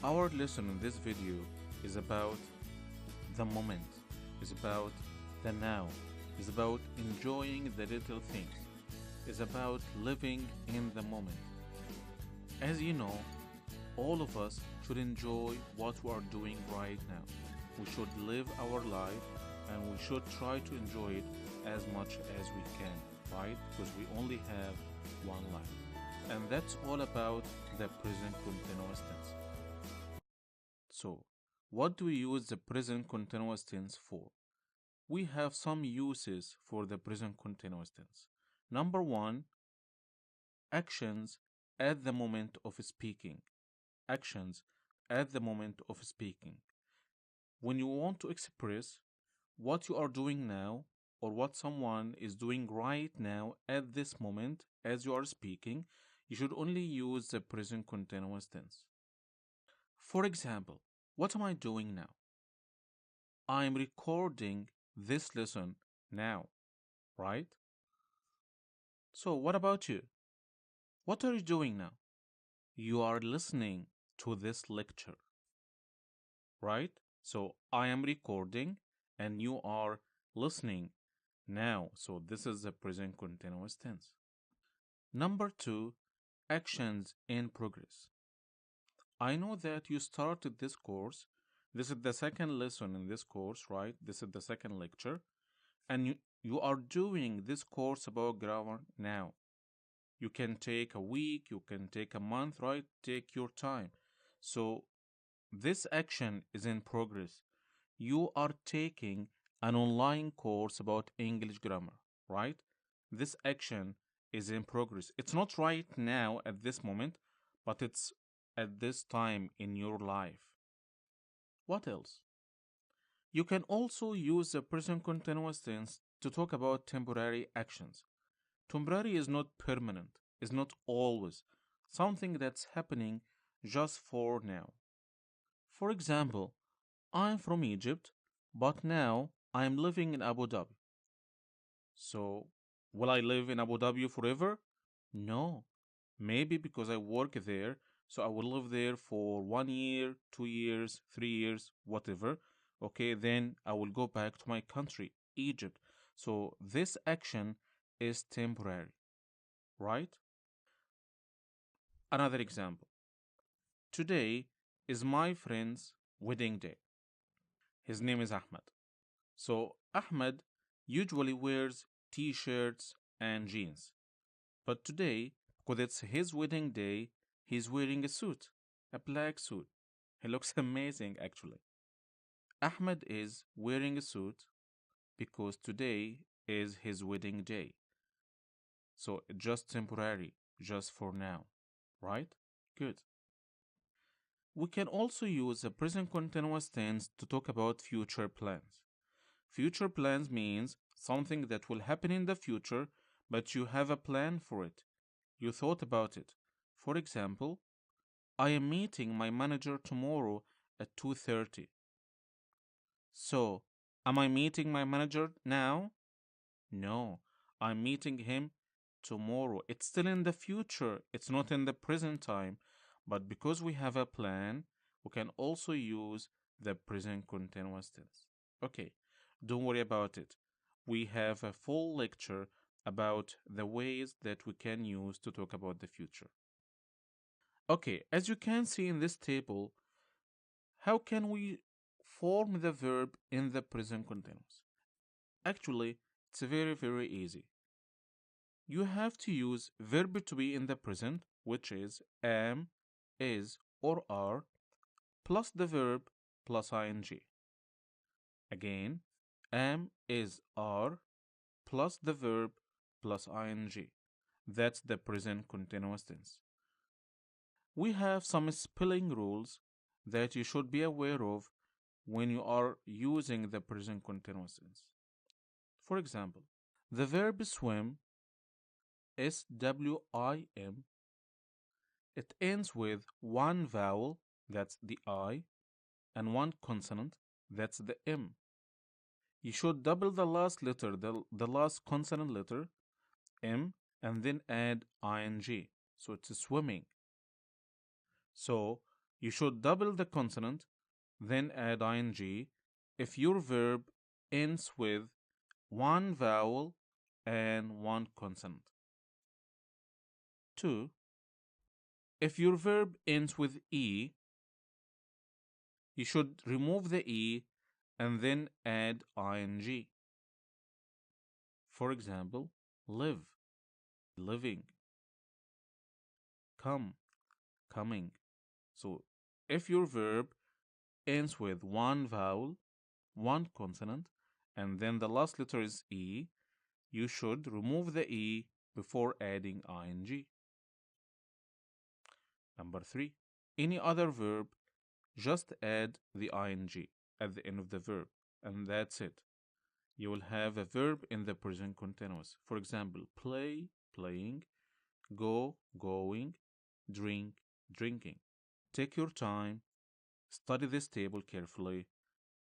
Our lesson in this video is about the moment, is about the now, is about enjoying the little things, is about living in the moment. As you know, all of us should enjoy what we are doing right now. We should live our life and we should try to enjoy it as much as we can, right? Because we only have one life. And that's all about the present continuous tense. So, what do we use the present continuous tense for? We have some uses for the present continuous tense. Number one, actions at the moment of speaking. Actions at the moment of speaking. When you want to express what you are doing now or what someone is doing right now at this moment as you are speaking, you should only use the present continuous tense. For example, what am I doing now? I'm recording this lesson now, right? So, what about you? What are you doing now? You are listening to this lecture, right? So, I am recording and you are listening now. So, this is the present continuous tense. Number two, actions in progress. I know that you started this course. This is the second lesson in this course, right? This is the second lecture. And you are doing this course about grammar now. You can take a week, you can take a month, right? Take your time. So this action is in progress. You are taking an online course about English grammar, right? This action is in progress. It's not right now at this moment, but it's at this time in your life. What else? You can also use the present continuous tense to talk about temporary actions. Temporary is not permanent, is not always something that's happening just for now. For example, I'm from Egypt, but now I'm living in Abu Dhabi. So, will I live in Abu Dhabi forever? No. Maybe because I work there, so I will live there for 1 year, 2 years, 3 years, whatever. Okay, then I will go back to my country, Egypt. So this action is temporary, right? Another example. Today is my friend's wedding day. His name is Ahmed. So Ahmed usually wears t-shirts and jeans. But today, because it's his wedding day, he's wearing a suit, a black suit. He looks amazing actually. Ahmed is wearing a suit because today is his wedding day. So just temporary, just for now, right? Good. We can also use the present continuous tense to talk about future plans. Future plans means something that will happen in the future, but you have a plan for it. You thought about it. For example, I am meeting my manager tomorrow at 2:30. So, am I meeting my manager now? No, I'm meeting him tomorrow. It's still in the future, it's not in the present time. But because we have a plan, we can also use the present continuous tense. Okay, don't worry about it. We have a full lecture about the ways that we can use to talk about the future. Okay, as you can see in this table, how can we form the verb in the present continuous? Actually, it's very easy. You have to use verb to be in the present, which is am, is, or are, plus the verb plus ing. Again, am, is, are, plus the verb plus ing. That's the present continuous tense. We have some spelling rules that you should be aware of when you are using the present continuous tense. For example, the verb swim, swim, it ends with one vowel, that's the I, and one consonant, that's the M. You should double the last letter, the last consonant letter, M, and then add ing. So it's swimming. So You should double the consonant, then add ing if your verb ends with one vowel and one consonant. 2. If your verb ends with E, you should remove the E and then add ing. For example, live, living, come, coming. So if your verb ends with one vowel, one consonant, and then the last letter is E, you should remove the E before adding ing. Number 3. Any other verb, just add the ing at the end of the verb, and that's it. You will have a verb in the present continuous. For example, play, playing, go, going, drink, drinking. Take your time, study this table carefully,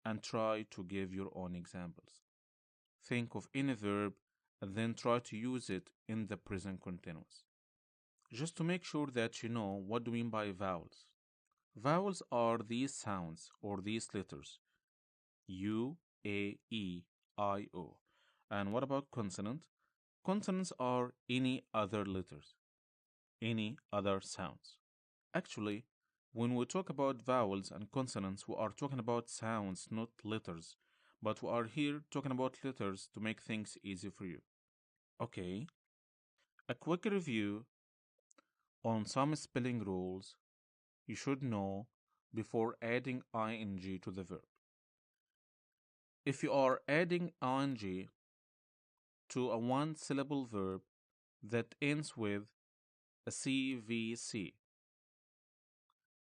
and try to give your own examples. Think of any verb and then try to use it in the present continuous. Just to make sure that you know what do we mean by vowels. Vowels are these sounds or these letters. U, A, E, I, O. And what about consonant? Consonants are any other letters, any other sounds. Actually, when we talk about vowels and consonants, we are talking about sounds, not letters. But we are here talking about letters to make things easy for you. Okay, a quick review on some spelling rules you should know before adding ing to the verb. If you are adding ing to a one-syllable verb that ends with a CVC,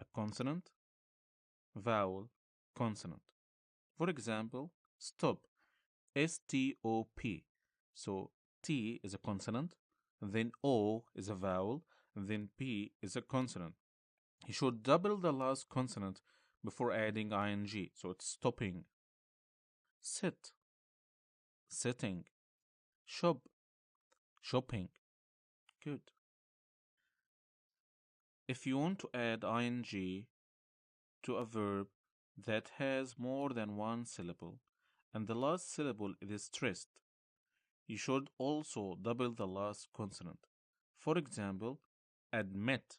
a consonant, vowel, consonant. For example, stop, S-T-O-P. So T is a consonant, then O is a vowel, then P is a consonant. You should double the last consonant before adding ing, so it's stopping. Sit, sitting. Shop, shopping. Good. If you want to add ing to a verb that has more than one syllable and the last syllable is stressed, you should also double the last consonant. For example, admit,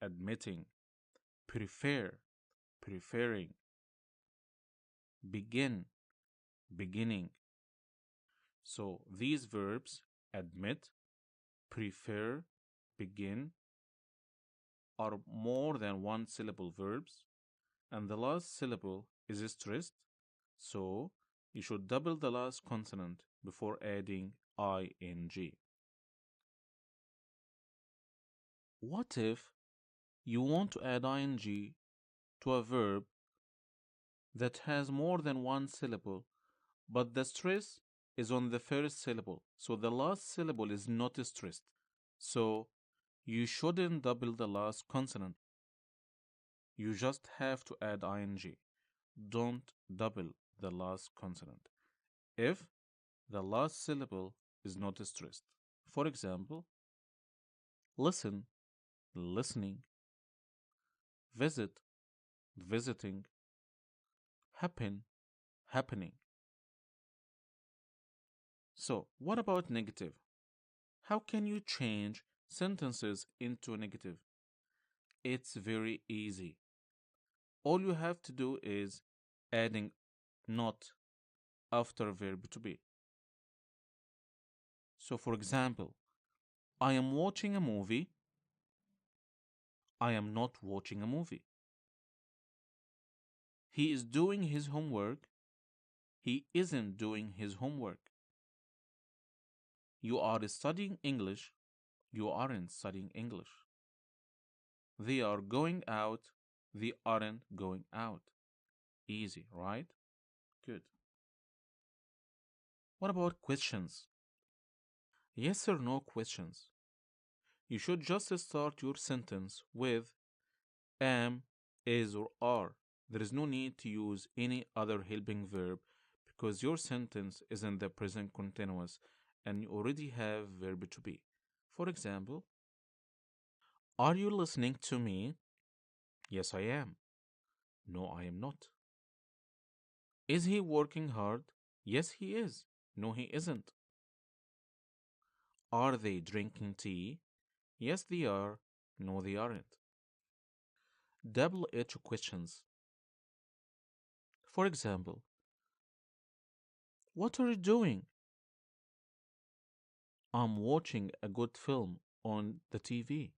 admitting, prefer, preferring, begin, beginning. So these verbs, admit, prefer, begin, are more than one syllable verbs, and the last syllable is stressed, so you should double the last consonant before adding ing. What if you want to add ing to a verb that has more than one syllable, but the stress is on the first syllable, so the last syllable is not stressed. So you shouldn't double the last consonant. You just have to add ing. Don't double the last consonant if the last syllable is not stressed. For example, listen, listening, visit, visiting, happen, happening. So, what about negative? How can you change sentences into negative? It's very easy. All you have to do is adding not after verb to be. So, for example, I am watching a movie. I am not watching a movie. He is doing his homework. He isn't doing his homework. You are studying English. You aren't studying English. They are going out. They aren't going out. Easy, right? Good. What about questions? Yes or no questions. You should just start your sentence with am, is, or are. There is no need to use any other helping verb because your sentence is in the present continuous and you already have verb to be. For example, are you listening to me? Yes, I am. No, I am not. Is he working hard? Yes, he is. No, he isn't. Are they drinking tea? Yes, they are. No, they aren't. Double edged questions. For example, what are you doing? I'm watching a good film on the TV.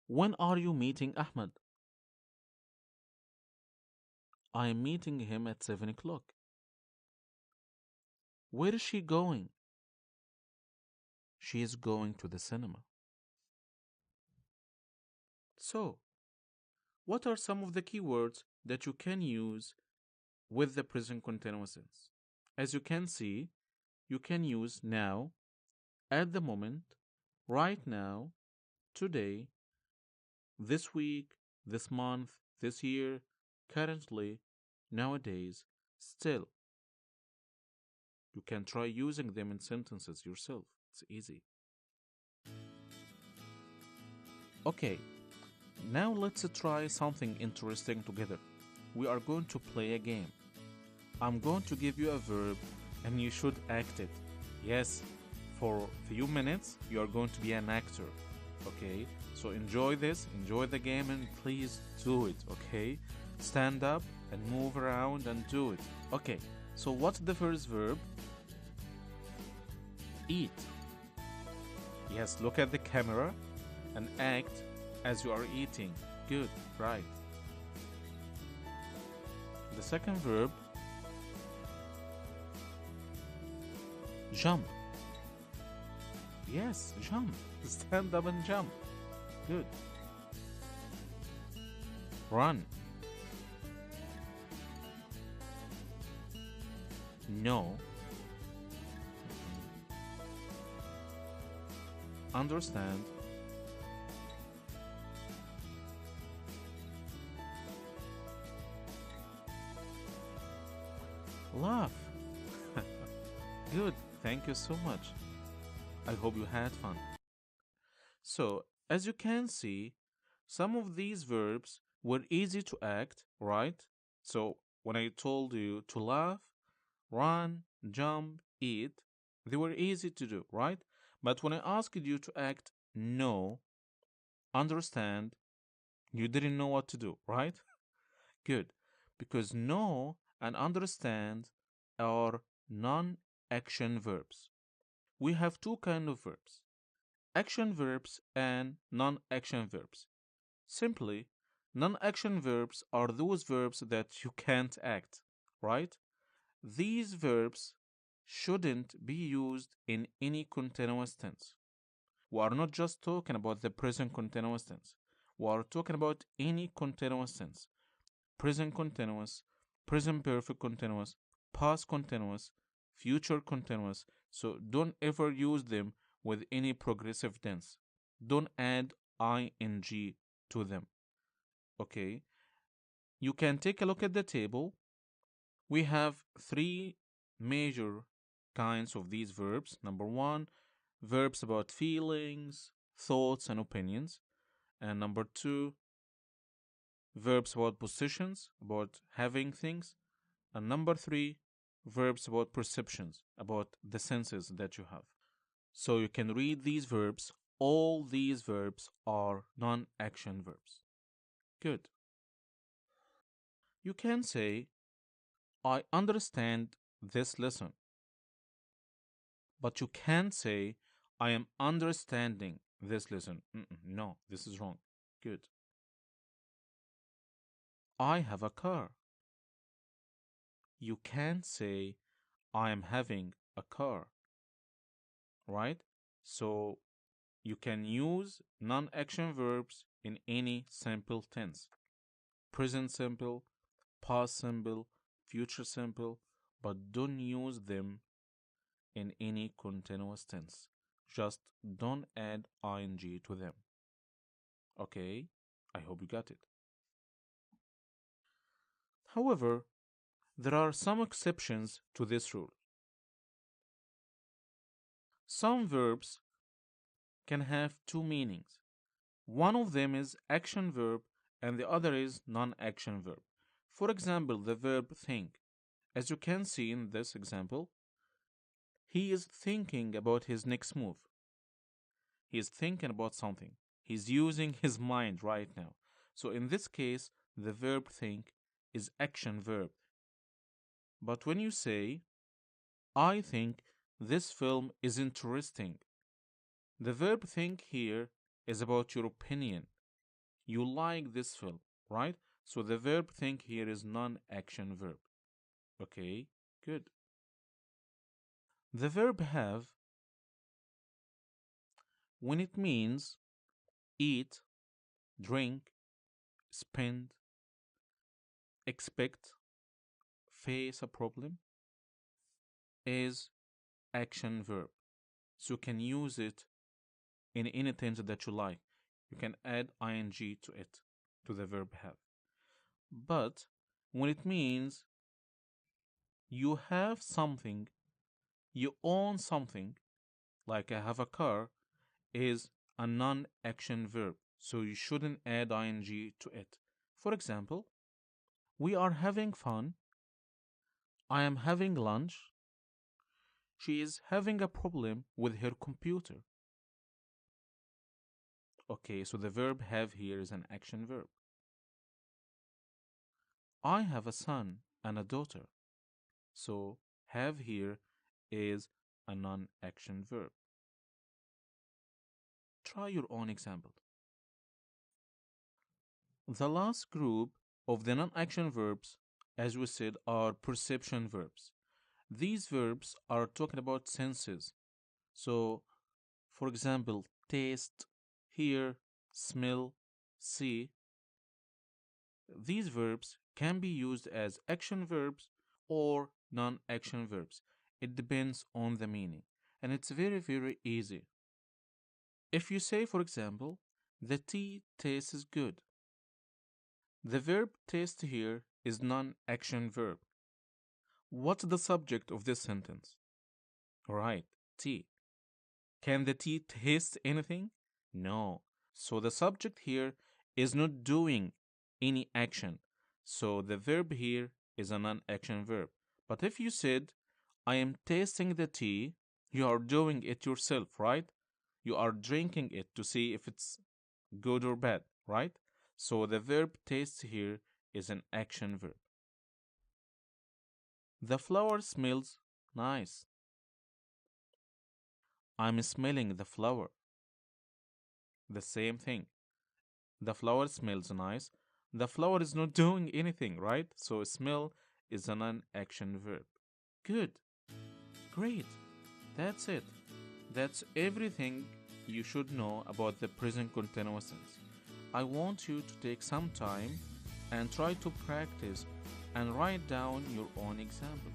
When are you meeting Ahmed? I am meeting him at 7 o'clock. Where is she going? She is going to the cinema. So, what are some of the keywords that you can use with the present continuous tense? As you can see, you can use now, at the moment, right now, today, this week, this month, this year, currently, nowadays, still. You can try using them in sentences yourself. It's easy. Okay, now let's try something interesting together. We are going to play a game. I'm going to give you a verb and you should act it. Yes, for a few minutes you are going to be an actor. Okay, so enjoy this, enjoy the game, and please do it. Okay, stand up and move around and do it. Okay, so what's the first verb? Eat. Yes, look at the camera and act as you are eating. Good, right. The second verb, jump. Yes, jump. Stand up and jump. Good. Run. No. Understand. Laugh. Good. Thank you so much. I hope you had fun. So, as you can see, some of these verbs were easy to act, right? So, when I told you to laugh, run, jump, eat, they were easy to do, right? But when I asked you to act no, understand, you didn't know what to do, right? Good. Because know and understand are non-action verbs. We have two kind of verbs, action verbs and non-action verbs. Simply, non-action verbs are those verbs that you can't act, right? These verbs shouldn't be used in any continuous tense. We are not just talking about the present continuous tense. We are talking about any continuous tense. Present continuous, present perfect continuous, past continuous, future continuous. So don't ever use them with any progressive tense. Don't add ing to them. Okay? You can take a look at the table. We have three major kinds of these verbs. Number one, verbs about feelings, thoughts, and opinions. And number two, verbs about positions, about having things. And number three, verbs about perceptions, about the senses that you have. So you can read these verbs. All these verbs are non action verbs. Good. You can say, I understand this lesson. But you can't say, I am understanding this lesson. No, this is wrong. Good. I have a car. You can't say, I am having a car. Right? So you can use non action verbs in any simple tense, present simple, past simple, future simple, but don't use them in any continuous tense. Just don't add ing to them. Okay? I hope you got it. However, there are some exceptions to this rule. Some verbs can have two meanings. One of them is action verb and the other is non-action verb. For example, the verb think. As you can see in this example, he is thinking about his next move. He is thinking about something. He's using his mind right now. So in this case, the verb think is action verb. But when you say, I think this film is interesting, the verb think here is about your opinion. You like this film, right? So the verb think here is non-action verb. Okay, good. The verb have, when it means eat, drink, spend, expect, face a problem, is action verb. So you can use it in any tense that you like. You can add ing to it, to the verb have. But when it means you have something, you own something, like I have a car, is a non-action verb. So you shouldn't add ing to it. For example, we are having fun. I am having lunch. She is having a problem with her computer. Okay, so the verb have here is an action verb. I have a son and a daughter. So have here is a non-action verb. Try your own example. The last group of the non-action verbs, as we said, are perception verbs. These verbs are talking about senses. So, for example, taste, hear, smell, see. These verbs can be used as action verbs or non-action verbs. It depends on the meaning. And it's very, very easy. If you say, for example, the tea tastes good, the verb taste here is non-action verb. What's the subject of this sentence? Right, tea. Can the tea taste anything? No. So the subject here is not doing any action. So the verb here is a non-action verb. But if you said, I am tasting the tea, you are doing it yourself, right? You are drinking it to see if it's good or bad, right? So the verb taste here is an action verb. The flower smells nice. I'm smelling the flower. The same thing. The flower smells nice. The flower is not doing anything, right? So smell is a non-action verb. Good. Great. That's it. That's everything you should know about the present continuous tense. I want you to take some time and try to practice and write down your own examples.